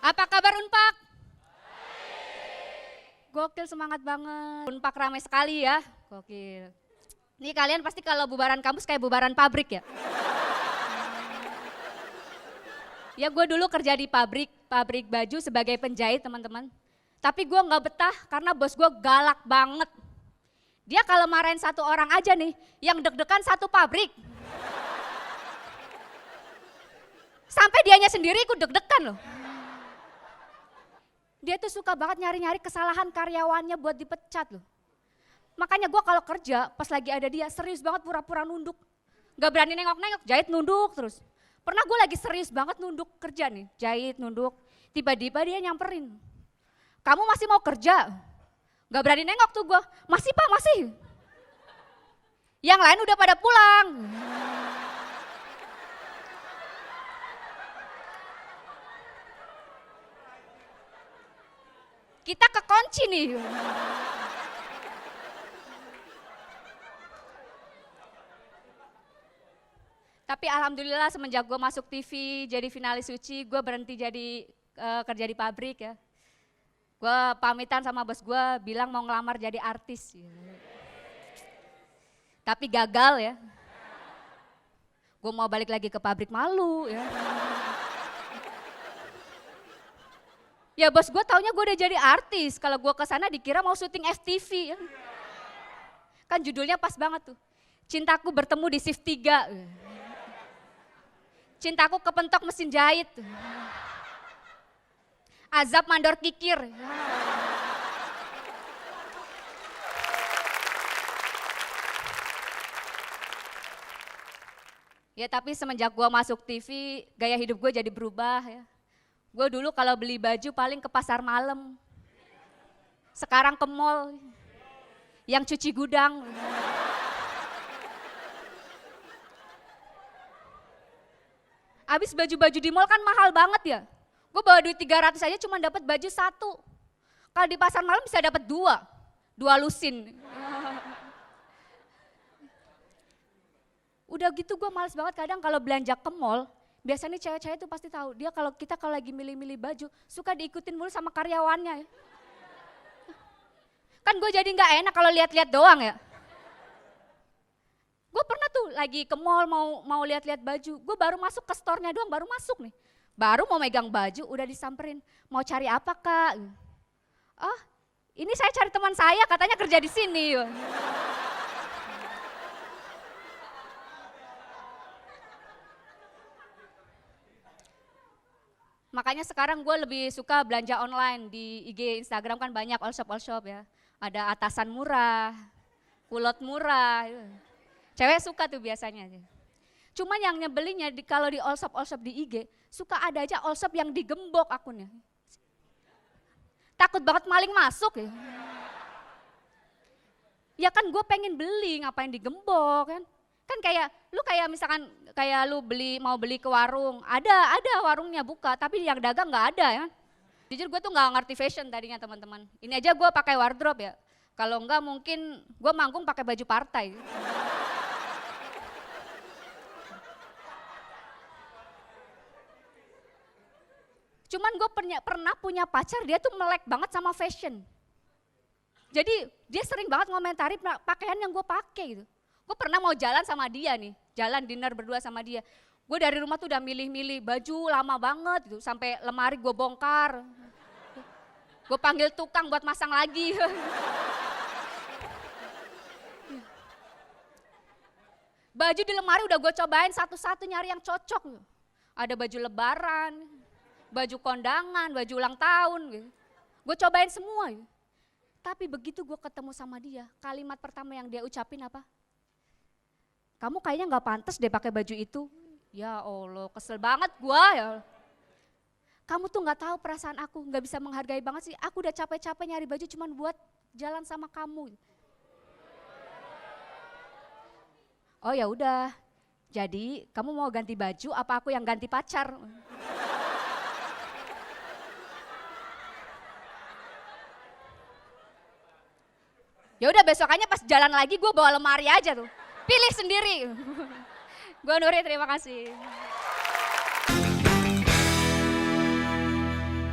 Apa kabar Unpak? Gokil, semangat banget. Unpak ramai sekali ya, gokil. Nih kalian pasti kalau bubaran kampus kayak bubaran pabrik ya? Ya gue dulu kerja di pabrik baju sebagai penjahit teman-teman. Tapi gue gak betah karena bos gue galak banget. Dia kalau marahin satu orang aja nih, yang deg-degan satu pabrik. Sampai dianya sendiri ikut deg-degan loh. Dia tuh suka banget nyari-nyari kesalahan karyawannya buat dipecat loh. Makanya gue kalau kerja pas lagi ada dia serius banget pura-pura nunduk. Gak berani nengok-nengok, jahit nunduk terus. Pernah gue lagi serius banget nunduk kerja nih, jahit nunduk. Tiba-tiba dia nyamperin. Kamu masih mau kerja? Gak berani nengok tuh gue, masih pak masih. Yang lain udah pada pulang. Kita kekunci nih. Tapi alhamdulillah semenjak gue masuk TV jadi finalis suci, gue berhenti jadi kerja di pabrik ya. Gue pamitan sama bos gue bilang mau ngelamar jadi artis. Tapi gagal ya. Gue mau balik lagi ke pabrik malu ya. Ya bos gue taunya gue udah jadi artis, kalau gue kesana dikira mau syuting FTV ya. Kan judulnya pas banget tuh, Cintaku Bertemu di Shift 3. Cintaku kepentok mesin jahit. Azab mandor kikir. Ya tapi semenjak gue masuk TV, gaya hidup gue jadi berubah ya. Gue dulu kalau beli baju paling ke pasar malam. Sekarang ke mall, yang cuci gudang. Abis baju-baju di mall kan mahal banget ya. Gue bawa duit 300 aja cuma dapat baju 1. Kalau di pasar malam bisa dapat 2 lusin. Udah gitu gue males banget kadang kalau belanja ke mall. Biasanya cewek-cewek tuh pasti tahu, dia kalau kita lagi milih-milih baju, suka diikutin mulu sama karyawannya ya. Kan gue jadi gak enak kalau lihat-lihat doang ya. Gue pernah tuh lagi ke mall mau lihat-lihat baju, gue baru masuk ke store-nya doang, baru masuk nih. Baru mau megang baju udah disamperin, mau cari apa kak? Oh ini saya cari teman saya katanya kerja di sini. Makanya sekarang gue lebih suka belanja online, di IG, Instagram kan banyak all shop ya. Ada atasan murah, kulot murah. Cewek suka tuh biasanya. Cuman yang nyebelinnya kalau di all shop di IG, suka ada aja all shop yang digembok akunnya. Takut banget maling masuk ya. Ya kan gue pengen beli, ngapain digembok kan. Kan kayak misalkan kayak lu mau beli ke warung, ada warungnya buka tapi yang dagang nggak ada ya. Jujur gue tuh nggak ngerti fashion tadinya teman-teman. Ini aja gue pakai wardrobe ya. Kalau enggak mungkin gue manggung pakai baju partai. Cuman gue pernah punya pacar, dia tuh melek banget sama fashion. Jadi dia sering banget ngomentari pakaian yang gue pakai gitu. Gue pernah mau jalan sama dia nih, jalan dinner berdua sama dia. Gue dari rumah tuh udah milih-milih baju lama banget gitu, sampai lemari gue bongkar. Gue panggil tukang buat masang lagi. Baju di lemari udah gue cobain satu-satu nyari yang cocok. Ada baju lebaran, baju kondangan, baju ulang tahun. Gitu. Gue cobain semua. Tapi begitu gue ketemu sama dia, kalimat pertama yang dia ucapin apa? Kamu kayaknya gak pantas deh pakai baju itu. Ya Allah, kesel banget gua ya. Kamu tuh gak tahu perasaan aku, gak bisa menghargai banget sih. Aku udah capek-capek nyari baju cuman buat jalan sama kamu. Oh ya udah. Jadi kamu mau ganti baju apa aku yang ganti pacar? Ya udah besokannya pas jalan lagi gue bawa lemari aja tuh. Pilih sendiri. Gue Nuri, terima kasih.